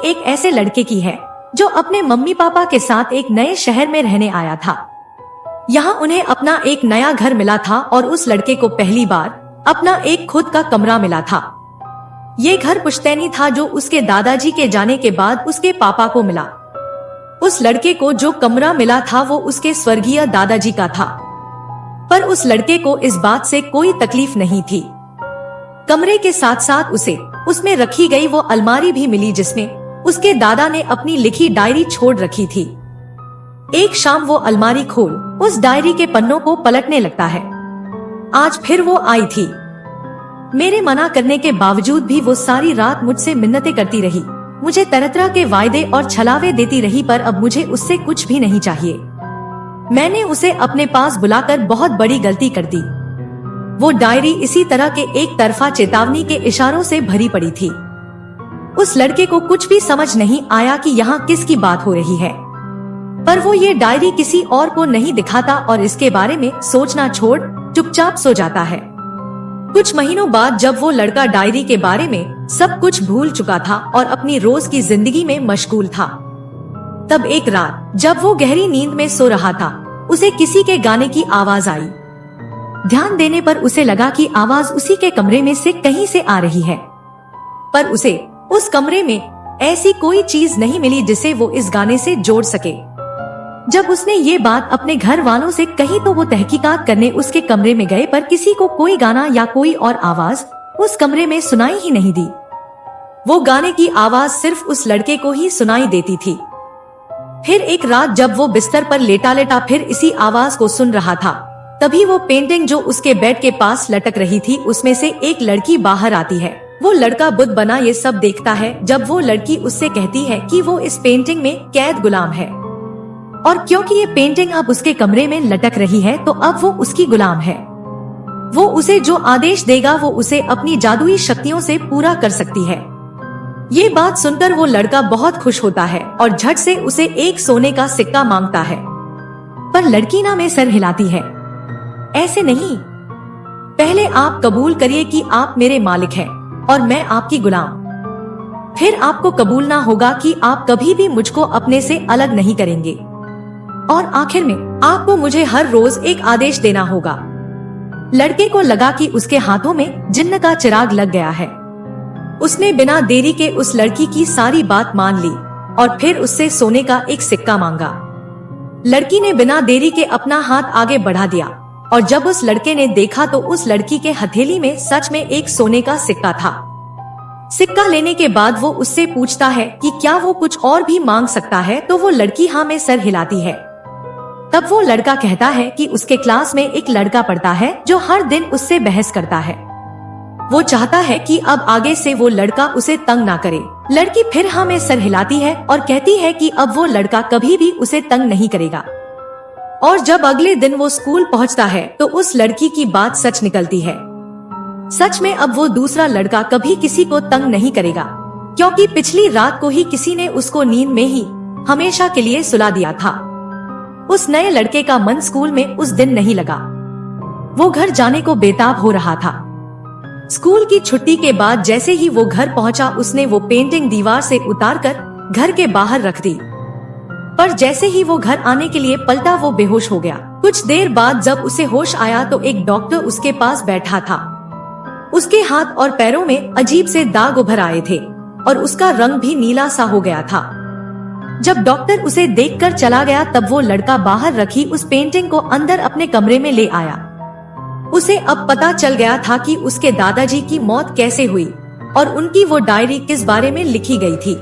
एक ऐसे लड़के की है जो अपने मम्मी पापा के साथ एक नए शहर में रहने आया था। यहाँ उन्हें अपना एक नया घर मिला था और उस लड़के को पहली बार अपना एक खुद का कमरा मिला था। ये घर पुश्तैनी था जो उसके दादाजी के जाने के बाद उसके पापा को मिला। उस लड़के को जो कमरा मिला था वो उसके स्वर्गीय दादाजी का था, पर उस लड़के को इस बात से कोई तकलीफ नहीं थी। कमरे के साथ साथ उसे उसमें रखी गई वो अलमारी भी मिली जिसमें उसके दादा ने अपनी लिखी डायरी छोड़ रखी थी। एक शाम वो अलमारी खोल उस डायरी के पन्नों को पलटने लगता है। आज फिर वो आई थी। मेरे मना करने के बावजूद भी वो सारी रात मुझसे मिन्नतें करती रही, मुझे तरह तरह के वायदे और छलावे देती रही, पर अब मुझे उससे कुछ भी नहीं चाहिए। मैंने उसे अपने पास बुलाकर बहुत बड़ी गलती कर दी। वो डायरी इसी तरह के एक तरफा चेतावनी के इशारों से भरी पड़ी थी। उस लड़के को कुछ भी समझ नहीं आया कि यहाँ किसकी बात हो रही है, पर वो ये डायरी किसी और को नहीं दिखाता और इसके बारे में सोचना छोड़ चुपचाप सो जाता है। कुछ महीनों बाद जब वो लड़का डायरी के बारे में सब कुछ भूल चुका था और अपनी रोज की जिंदगी में मशगूल था, तब एक रात जब वो गहरी नींद में सो रहा था उसे किसी के गाने की आवाज आई। ध्यान देने पर उसे लगा कि आवाज उसी के कमरे में से कहीं से आ रही है, पर उसे उस कमरे में ऐसी कोई चीज नहीं मिली जिसे वो इस गाने से जोड़ सके। जब उसने ये बात अपने घर वालों से कही तो वो तहकीकात करने उसके कमरे में गए, पर किसी को कोई गाना या कोई और आवाज उस कमरे में सुनाई ही नहीं दी। वो गाने की आवाज सिर्फ उस लड़के को ही सुनाई देती थी। फिर एक रात जब वो बिस्तर पर लेटा लेटा फिर इसी आवाज को सुन रहा था, तभी वो पेंटिंग जो उसके बेड के पास लटक रही थी उसमें से एक लड़की बाहर आती है। वो लड़का बुद्ध बना ये सब देखता है जब वो लड़की उससे कहती है कि वो इस पेंटिंग में कैद गुलाम है, और क्योंकि ये पेंटिंग अब उसके कमरे में लटक रही है तो अब वो उसकी गुलाम है। वो उसे जो आदेश देगा वो उसे अपनी जादुई शक्तियों से पूरा कर सकती है। ये बात सुनकर वो लड़का बहुत खुश होता है और झट से उसे एक सोने का सिक्का मांगता है, पर लड़की ना में सर हिलाती है। ऐसे नहीं, पहले आप कबूल करिए कि आप मेरे मालिक हैं और मैं आपकी गुलाम। फिर आपको कबूल ना होगा कि आप कभी भी मुझको अपने से अलग नहीं करेंगे, और आखिर में आपको मुझे हर रोज एक आदेश देना होगा। लड़के को लगा कि उसके हाथों में जिन्न का चिराग लग गया है। उसने बिना देरी के उस लड़की की सारी बात मान ली और फिर उससे सोने का एक सिक्का मांगा। लड़की ने बिना देरी के अपना हाथ आगे बढ़ा दिया और जब उस लड़के ने देखा तो उस लड़की के हथेली में सच में एक सोने का सिक्का था। सिक्का लेने के बाद वो उससे पूछता है कि क्या वो कुछ और भी मांग सकता है, तो वो लड़की हाँ में सर हिलाती है। तब वो लड़का कहता है कि उसके क्लास में एक लड़का पढ़ता है जो हर दिन उससे बहस करता है। वो चाहता है कि अब आगे से वो लड़का उसे तंग ना करे। लड़की फिर हाँ में सर हिलाती है और कहती है कि अब वो लड़का कभी भी उसे तंग नहीं करेगा। और जब अगले दिन वो स्कूल पहुंचता है तो उस लड़की की बात सच निकलती है। सच में अब वो दूसरा लड़का कभी किसी को तंग नहीं करेगा, क्योंकि पिछली रात को ही किसी ने उसको नींद में ही हमेशा के लिए सुला दिया था। उस नए लड़के का मन स्कूल में उस दिन नहीं लगा। वो घर जाने को बेताब हो रहा था। स्कूल की छुट्टी के बाद जैसे ही वो घर पहुंचा उसने वो पेंटिंग दीवार से उतारकर घर के बाहर रख दी, पर जैसे ही वो घर आने के लिए पलटा वो बेहोश हो गया। कुछ देर बाद जब उसे होश आया तो एक डॉक्टर उसके पास बैठा था। उसके हाथ और पैरों में अजीब से दाग उभर आए थे और उसका रंग भी नीला सा हो गया था। जब डॉक्टर उसे देखकर चला गया तब वो लड़का बाहर रखी उस पेंटिंग को अंदर अपने कमरे में ले आया। उसे अब पता चल गया था कि उसके दादाजी की मौत कैसे हुई और उनकी वो डायरी किस बारे में लिखी गई थी।